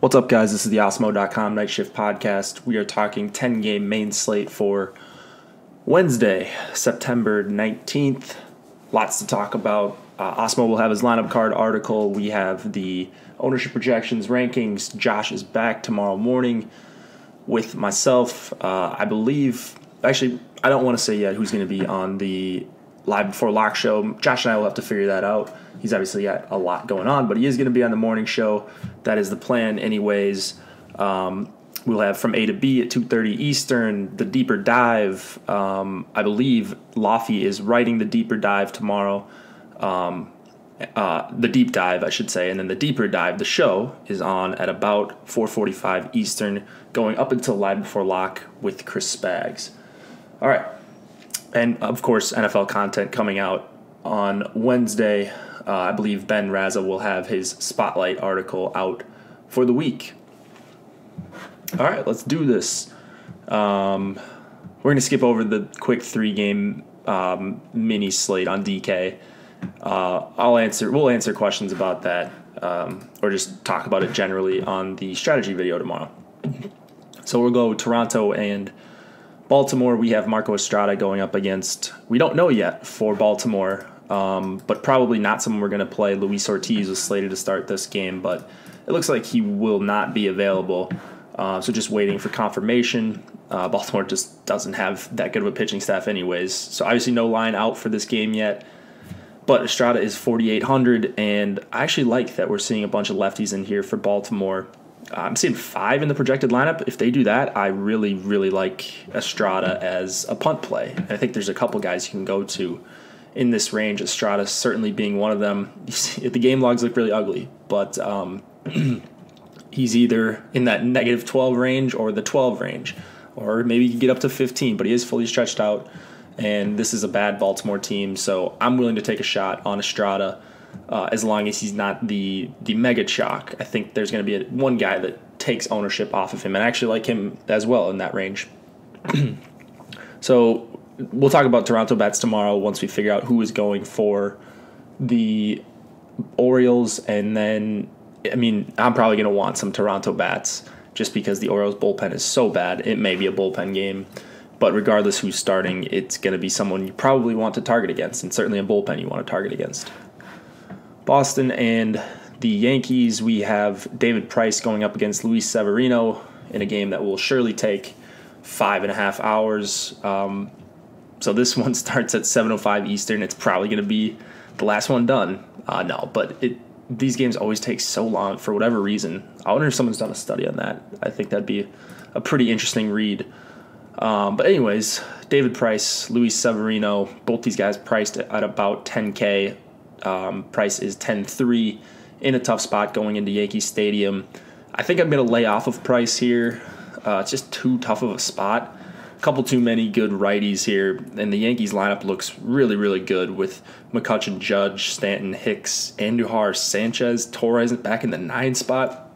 What's up, guys? This is the Osmo.com Night Shift Podcast. We are talking 10-game main slate for Wednesday, September 19th. Lots to talk about. Osmo will have his lineup card article. We have the ownership projections, rankings. Josh is back tomorrow morning with myself. I believe, actually, I don't want to say yet who's going to be on the Live Before Lock show. Josh and I will have to figure that out. He's obviously got a lot going on, but he is going to be on the morning show. That is the plan anyways. We'll have From A to B at 2:30 Eastern, the deeper dive. I believe Laffy is writing the deeper dive tomorrow. The deep dive, I should say, and then the deeper dive, the show, is on at about 4:45 Eastern, going up until Live Before Lock with Chris Spags. All right. And, of course, NFL content coming out on Wednesday. I believe Ben Raza will have his Spotlight article out for the week. All right, let's do this. We're going to skip over the quick 3-game mini slate on DK. We'll answer questions about that, or just talk about it generally on the strategy video tomorrow. So we'll go Toronto and Baltimore. We have Marco Estrada going up against, we don't know yet for Baltimore, but probably not someone we're going to play. Luis Ortiz was slated to start this game, but it looks like he will not be available. So just waiting for confirmation. Baltimore just doesn't have that good of a pitching staff anyways. So obviously no line out for this game yet. But Estrada is 4,800, and I actually like that we're seeing a bunch of lefties in here for Baltimore. I'm seeing 5 in the projected lineup. If they do that, I really, really like Estrada as a punt play. I think there's a couple guys you can go to in this range, Estrada certainly being one of them. The game logs look really ugly, but he's either in that negative 12 range or the 12 range, or maybe you can get up to 15, but he is fully stretched out, and this is a bad Baltimore team, so I'm willing to take a shot on Estrada as long as he's not the mega chalk. I think there's going to be one guy that takes ownership off of him, and I actually like him as well in that range. So we'll talk about Toronto bats tomorrow once we figure out who is going for the Orioles. And then, I'm probably going to want some Toronto bats just because the Orioles bullpen is so bad. It may be a bullpen game, but regardless who's starting, it's going to be someone you probably want to target against, and certainly a bullpen you want to target against. Boston and the Yankees, we have David Price going up against Luis Severino in a game that will surely take 5.5 hours. So this one starts at 7:05 Eastern. It's probably going to be the last one done. No, but these games always take so long for whatever reason. I wonder if someone's done a study on that. I think that'd be a pretty interesting read. But anyways, David Price, Luis Severino, both these guys priced at about 10K. Price is 10.3 in a tough spot going into Yankee Stadium. I think I'm going to lay off of Price here. It's just too tough of a spot. A couple too many good righties here, and the Yankees lineup looks really, really good with McCutchen, Judge, Stanton, Hicks, Andujar, Sanchez, Torres back in the 9 spot.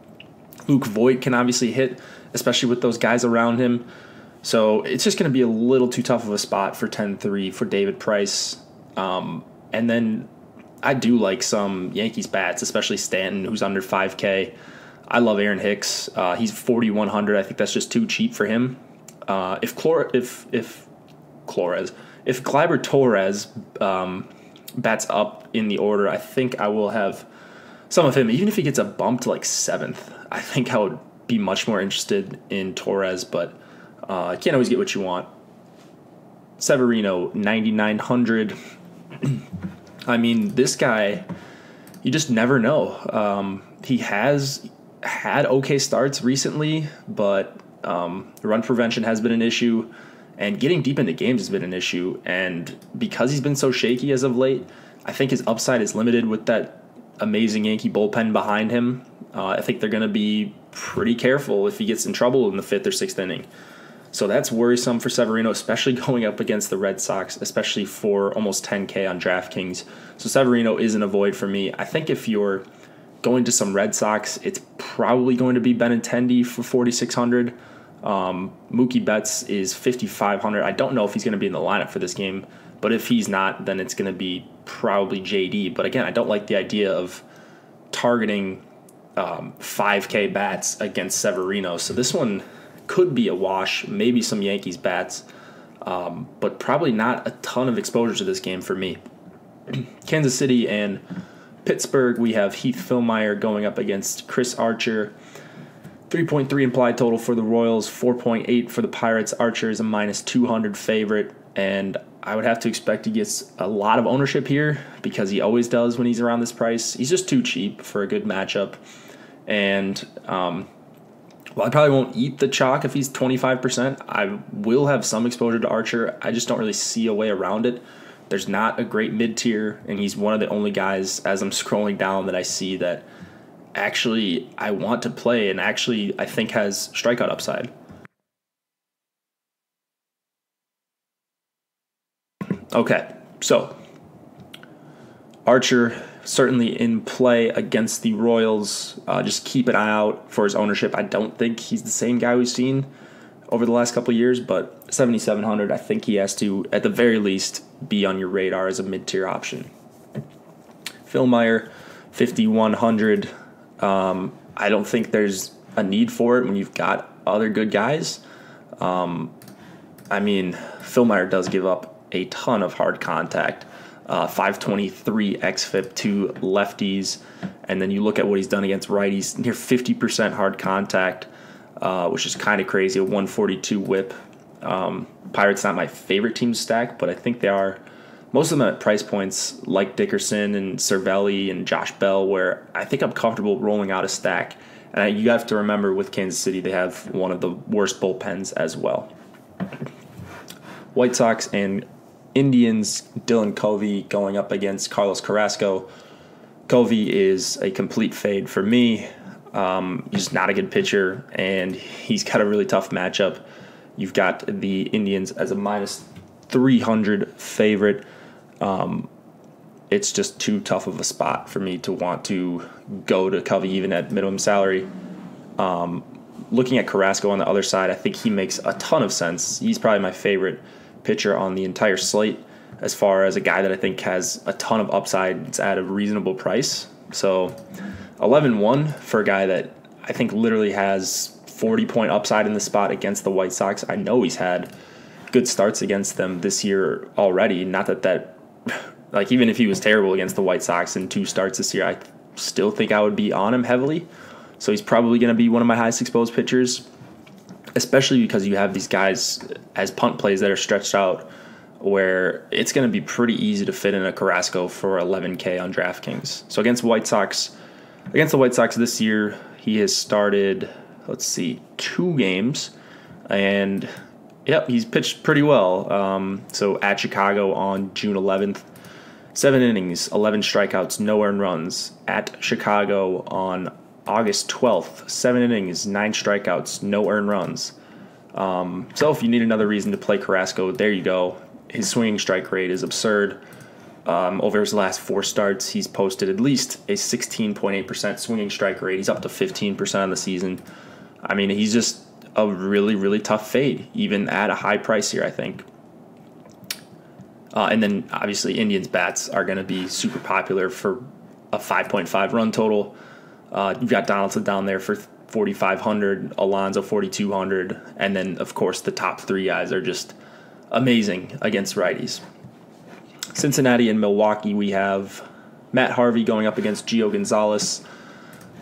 Luke Voit can obviously hit, especially with those guys around him. So it's just going to be a little too tough of a spot for 10-3 for David Price. And then I do like some Yankees bats, especially Stanton, who's under 5K. I love Aaron Hicks. He's 4,100. I think that's just too cheap for him. If Gleyber Torres bats up in the order, I think I will have some of him. Even if he gets a bump to like 7th, I think I would be much more interested in Torres, but you can't always get what you want. Severino, 9,900. This guy, you just never know. He has had okay starts recently, but run prevention has been an issue, and getting deep into games has been an issue. And because he's been so shaky as of late, I think his upside is limited with that amazing Yankee bullpen behind him. I think they're going to be pretty careful if he gets in trouble in the 5th or 6th inning. So that's worrisome for Severino, especially going up against the Red Sox, especially for almost 10K on DraftKings. So Severino is an avoid for me. I think if you're going to some Red Sox, it's probably going to be Benintendi for 4,600. Mookie Betts is 5,500. I don't know if he's going to be in the lineup for this game, but if he's not, then it's going to be probably JD. But again, I don't like the idea of targeting 5K bats against Severino. So this one could be a wash, maybe some Yankees bats, but probably not a ton of exposure to this game for me. Kansas City and Pittsburgh, we have Heath Fillmyer going up against Chris Archer. 3.3 implied total for the Royals, 4.8 for the Pirates. Archer is a -200 favorite, and I would have to expect he gets a lot of ownership here because he always does when he's around this price. He's just too cheap for a good matchup. And, I probably won't eat the chalk if he's 25%. I will have some exposure to Archer. I just don't really see a way around it. There's not a great mid-tier, and he's one of the only guys, as I'm scrolling down, that I see that actually I want to play and actually I think has strikeout upside. Okay, so Archer certainly in play against the Royals. Just keep an eye out for his ownership. I don't think he's the same guy we've seen over the last couple of years, but 7,700, I think he has to, at the very least, be on your radar as a mid-tier option. Fillmyer, 5,100. I don't think there's a need for it when you've got other good guys. Fillmyer does give up a ton of hard contact. 523 xFIP to lefties, and then you look at what he's done against righties, near 50% hard contact, which is kind of crazy, a 142 whip. Pirates not my favorite team to stack, but I think they are, most of them at price points like Dickerson and Cervelli and Josh Bell, where I think I'm comfortable rolling out a stack. And you have to remember with Kansas City, they have one of the worst bullpens as well. White Sox and Indians, Dylan Covey going up against Carlos Carrasco. Covey is a complete fade for me. He's not a good pitcher, and he's got a really tough matchup. You've got the Indians as a -300 favorite. It's just too tough of a spot for me to want to go to Covey even at minimum salary. Looking at Carrasco on the other side, I think he makes a ton of sense. He's probably my favorite pitcher on the entire slate as far as a guy that I think has a ton of upside. It's at a reasonable price. So 11-1 for a guy that I think literally has 40-point upside in the spot against the White Sox. I know he's had good starts against them this year already. Not that like, even if he was terrible against the White Sox in 2 starts this year, I still think I would be on him heavily. So he's probably going to be one of my highest exposed pitchers, especially because you have these guys as punt plays that are stretched out where it's going to be pretty easy to fit in a Carrasco for 11K on DraftKings. So against the White Sox this year, he has started, 2 games, and yep, he's pitched pretty well. So at Chicago on June 11th, 7 innings, 11 strikeouts, no earned runs. At Chicago on August 12th, 7 innings, 9 strikeouts, no earned runs. So if you need another reason to play Carrasco, there you go. His swinging strike rate is absurd. Over his last 4 starts, he's posted at least a 16.8% swinging strike rate. He's up to 15% on the season. I mean, he's just a really, really tough fade, even at a high price here, I think. And then, obviously, Indians bats are going to be super popular for a 5.5 run total. You've got Donaldson down there for 4,500, Alonso 4,200, and then, of course, the top 3 guys are just amazing against righties. Cincinnati and Milwaukee, we have Matt Harvey going up against Gio Gonzalez.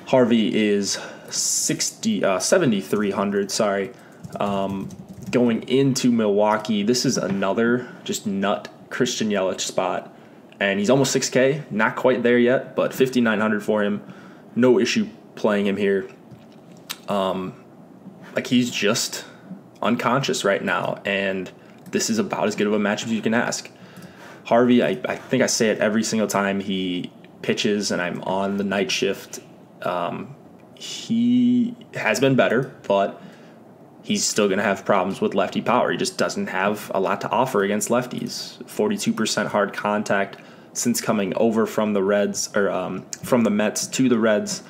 Harvey is 7,300, going into Milwaukee. This is another just nut Christian Yelich spot, and he's almost 6K, not quite there yet, but 5,900 for him. No issue playing him here. He's just unconscious right now, and this is about as good of a matchup as you can ask. Harvey, I think I say it every single time he pitches and I'm on the night shift. He has been better, but he's still going to have problems with lefty power. He just doesn't have a lot to offer against lefties. 42% hard contact since coming over from the Reds, or from the Mets to the Reds.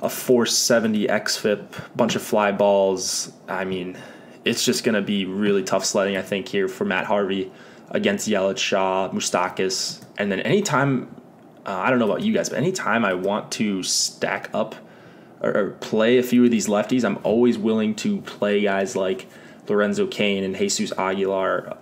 A 470 xFIP, bunch of fly balls. I mean, it's just going to be really tough sledding, I think, here for Matt Harvey against Yelich, Shaw, Moustakas. And then anytime, I don't know about you guys, but anytime I want to stack up or play a few of these lefties, I'm always willing to play guys like Lorenzo Cain and Jesus Aguilar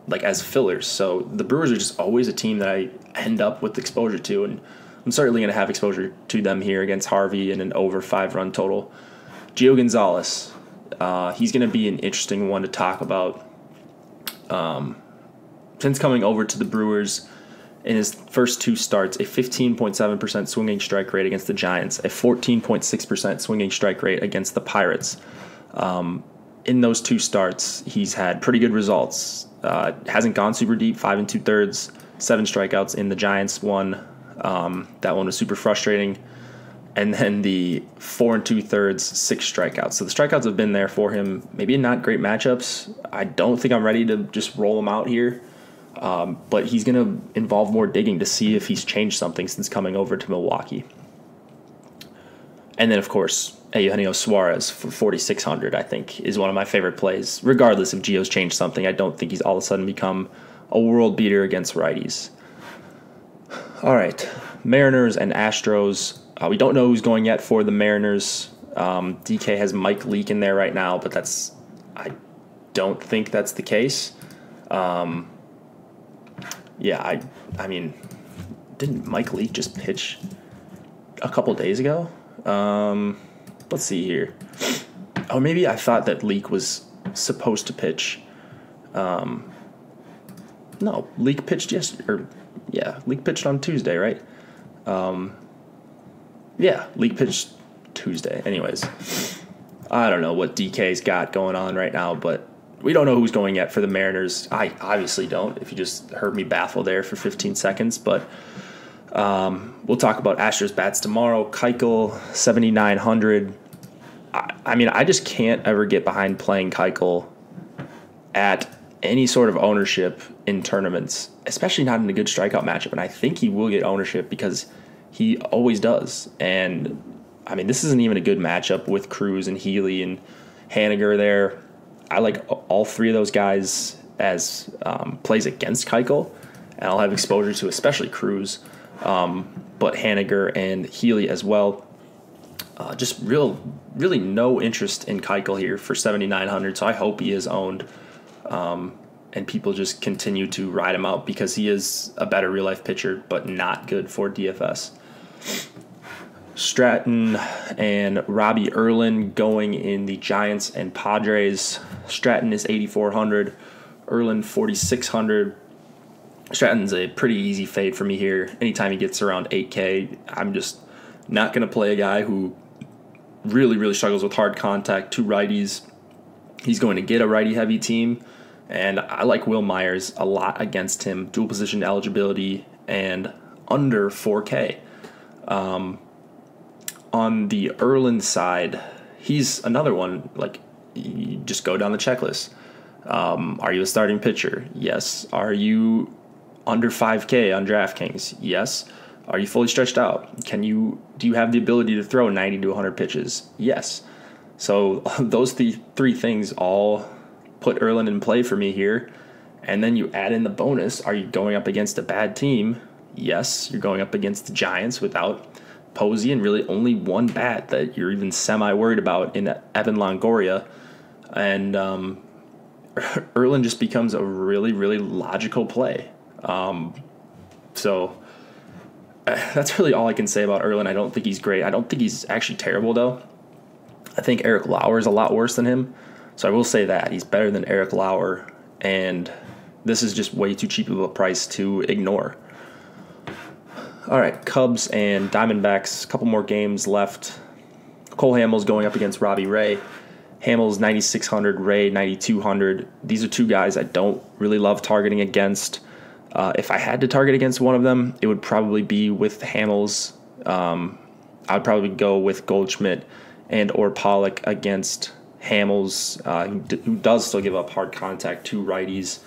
like as fillers. So the Brewers are just always a team that I end up with exposure to, and I'm certainly going to have exposure to them here against Harvey in an over 5-run total. Gio Gonzalez, he's going to be an interesting one to talk about. Since coming over to the Brewers in his first 2 starts, a 15.7% swinging strike rate against the Giants, a 14.6% swinging strike rate against the Pirates. In those 2 starts, he's had pretty good results. Hasn't gone super deep, 5 2/3, 7 strikeouts in the Giants one. That one was super frustrating. And then the 4 2/3, 6 strikeouts. So the strikeouts have been there for him. Maybe not great matchups. I don't think I'm ready to just roll him out here. But he's going to involve more digging to see if he's changed something since coming over to Milwaukee. And then, of course, Eugenio Suarez for 4,600, I think, is one of my favorite plays. Regardless if Gio's changed something, I don't think he's all of a sudden become a world beater against righties. All right, Mariners and Astros. We don't know who's going yet for the Mariners. DK has Mike Leake in there right now, but I don't think that's the case. Yeah, I mean, didn't Mike Leake just pitch a couple days ago? Let's see here. Oh, maybe I thought that Leake was supposed to pitch. No, Leake pitched Leake pitched on Tuesday, right? Yeah, Leake pitched Tuesday. Anyways, I don't know what DK's got going on right now, but we don't know who's going yet for the Mariners. I obviously don't, if you just heard me baffle there for 15 seconds. But we'll talk about Astros bats tomorrow. Keuchel, 7,900. I mean, I just can't ever get behind playing Keuchel at any sort of ownership in tournaments, especially not in a good strikeout matchup. And I think he will get ownership because he always does. And, I mean, this isn't even a good matchup with Cruz and Healy and Haniger there. I like all 3 of those guys as plays against Keuchel, and I'll have exposure to especially Cruz, but Haniger and Healy as well. Just really no interest in Keuchel here for 7,900, so I hope he is owned, and people just continue to ride him out because he is a better real-life pitcher, but not good for DFS. Stratton and Robbie Erlin going in the Giants and Padres. Stratton is 8,400, Erlin 4,600. Stratton's a pretty easy fade for me here. Anytime he gets around 8K, I'm just not going to play a guy who really struggles with hard contact, 2 righties. He's going to get a righty-heavy team, and I like Will Myers a lot against him. Dual position eligibility and under 4K. On the Erlin side, he's another one, like, you just go down the checklist. Are you a starting pitcher? Yes. Are you under 5K on DraftKings? Yes. Are you fully stretched out? Do you have the ability to throw 90 to 100 pitches? Yes. So those 3 things all put Erlin in play for me here. And then you add in the bonus. Are you going up against a bad team? Yes. You're going up against the Giants without Posey and really only one bat that you're even semi-worried about in Evan Longoria. And Erlin just becomes a really logical play. So that's really all I can say about Erlin. I don't think he's great. I don't think he's actually terrible, though. I think Eric Lauer is a lot worse than him. So I will say that. He's better than Eric Lauer. And this is just way too cheap of a price to ignore. All right, Cubs and Diamondbacks, a couple more games left. Cole Hamels going up against Robbie Ray. Hamels 9,600, Ray 9,200. These are 2 guys I don't really love targeting against. If I had to target against one of them, it would probably be with Hamels. I'd probably go with Goldschmidt and or Pollock against Hamels, who does still give up hard contact to righties.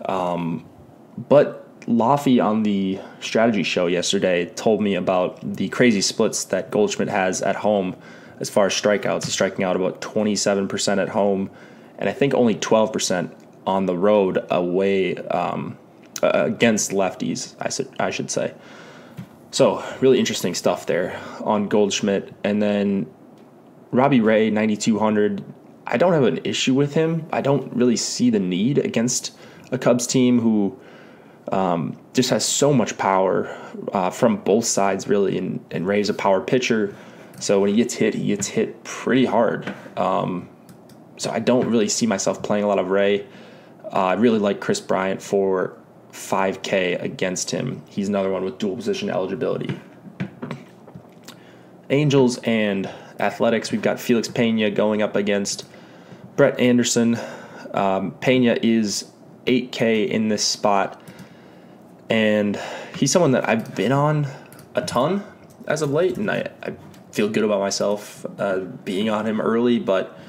But Laffy on the strategy show yesterday told me about the crazy splits that Goldschmidt has at home as far as strikeouts. He's striking out about 27% at home, and I think only 12% on the road away against lefties, I should say. So really interesting stuff there on Goldschmidt. And then Robbie Ray, 9,200. I don't have an issue with him. I don't really see the need against a Cubs team who just has so much power from both sides, really. And Ray's a power pitcher. So when he gets hit pretty hard. So I don't really see myself playing a lot of Ray. I really like Chris Bryant for $5K against him. He's another one with dual position eligibility. Angels and Athletics, we've got Felix Pena going up against Brett Anderson. Pena is $8K in this spot, and he's someone that I've been on a ton as of late, and I feel good about myself being on him early, but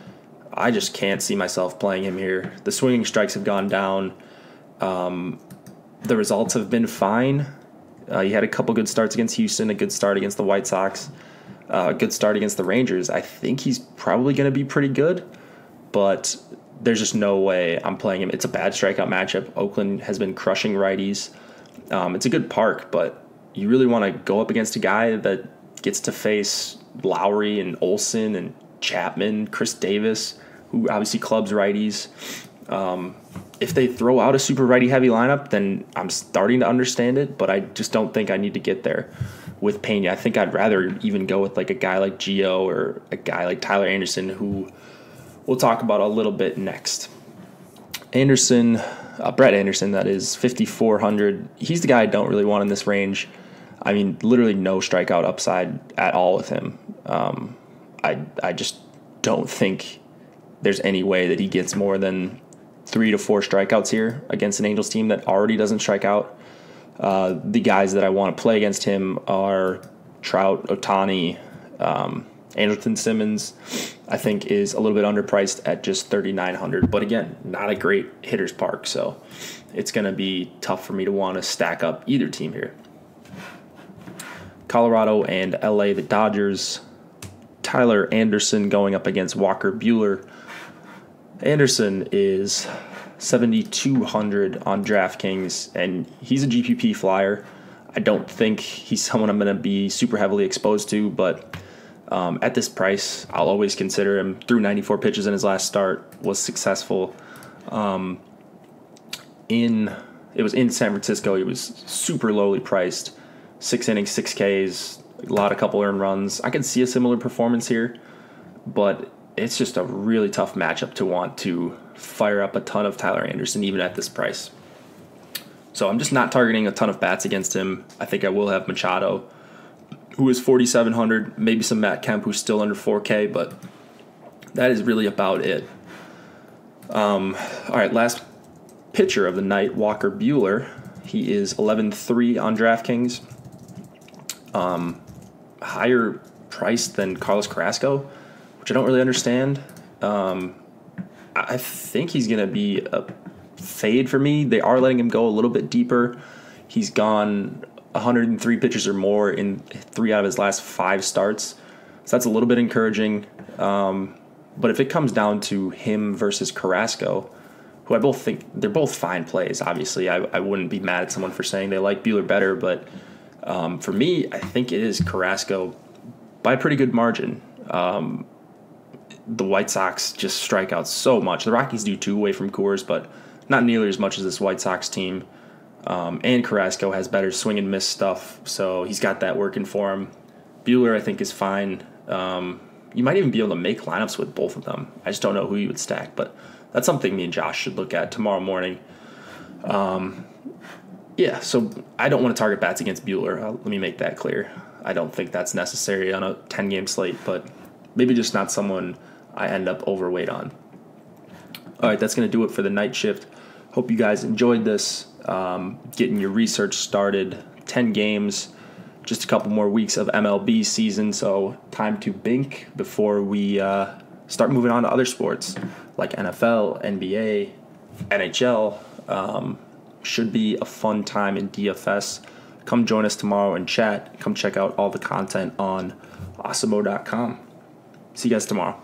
I just can't see myself playing him here. The swinging strikes have gone down. The results have been fine. He had a couple good starts against Houston, a good start against the White Sox, a good start against the Rangers. I think he's probably going to be pretty good, but there's just no way I'm playing him. It's a bad strikeout matchup. Oakland has been crushing righties. It's a good park, but you really want to go up against a guy that gets to face Lowry and Olsen and Chapman, Chris Davis, who obviously clubs righties. If they throw out a super righty-heavy lineup, then I'm starting to understand it, but I just don't think I need to get there with Pena. I think I'd rather even go with like a guy like Gio or a guy like Tyler Anderson, who we'll talk about a little bit next. Anderson, Brett Anderson, that is, 5,400. He's the guy I don't really want in this range. I mean, literally no strikeout upside at all with him. I just don't think there's any way that he gets more than 3 to 4 strikeouts here against an Angels team that already doesn't strike out. The guys that I want to play against him are Trout, Ohtani, Andrelton Simmons, I think, is a little bit underpriced at just 3,900. But again, not a great hitter's park, so it's going to be tough for me to want to stack up either team here. Colorado and LA, the Dodgers. Tyler Anderson going up against Walker Buehler. Anderson is 7,200 on DraftKings, and he's a GPP flyer. I don't think he's someone I'm going to be super heavily exposed to, but at this price, I'll always consider him. Threw 94 pitches in his last start, was successful. It was in San Francisco. He was super lowly priced. 6 innings, 6 Ks, a couple earned runs. I can see a similar performance here, but it's just a really tough matchup to want to fire up a ton of Tyler Anderson, even at this price. So I'm just not targeting a ton of bats against him. I think I will have Machado, who is 4,700, maybe some Matt Kemp, who's still under 4K, but that is really about it. All right, last pitcher of the night, Walker Buehler. He is 11,300 on DraftKings. Higher price than Carlos Carrasco, which I don't really understand. I think he's going to be a fade for me. They are letting him go a little bit deeper. He's gone 103 pitches or more in 3 out of his last 5 starts. So that's a little bit encouraging. But if it comes down to him versus Carrasco, who I both think they're both fine plays, obviously, I wouldn't be mad at someone for saying they like Buehler better, but for me, I think it is Carrasco by a pretty good margin. The White Sox just strike out so much. The Rockies do too, away from Coors, but not nearly as much as this White Sox team. And Carrasco has better swing and miss stuff, so he's got that working for him. Buehler, I think, is fine. You might even be able to make lineups with both of them. I just don't know who you would stack, but that's something me and Josh should look at tomorrow morning. Yeah, so I don't want to target bats against Buehler. Let me make that clear. I don't think that's necessary on a 10-game slate, but maybe just not someone I end up overweight on. All right, that's going to do it for the night shift. Hope you guys enjoyed this. Getting your research started. 10 games, just a couple more weeks of MLB season, so time to bink before we start moving on to other sports like NFL, NBA, NHL. Should be a fun time in DFS. Come join us tomorrow and chat. Come check out all the content on awesemo.com. See you guys tomorrow.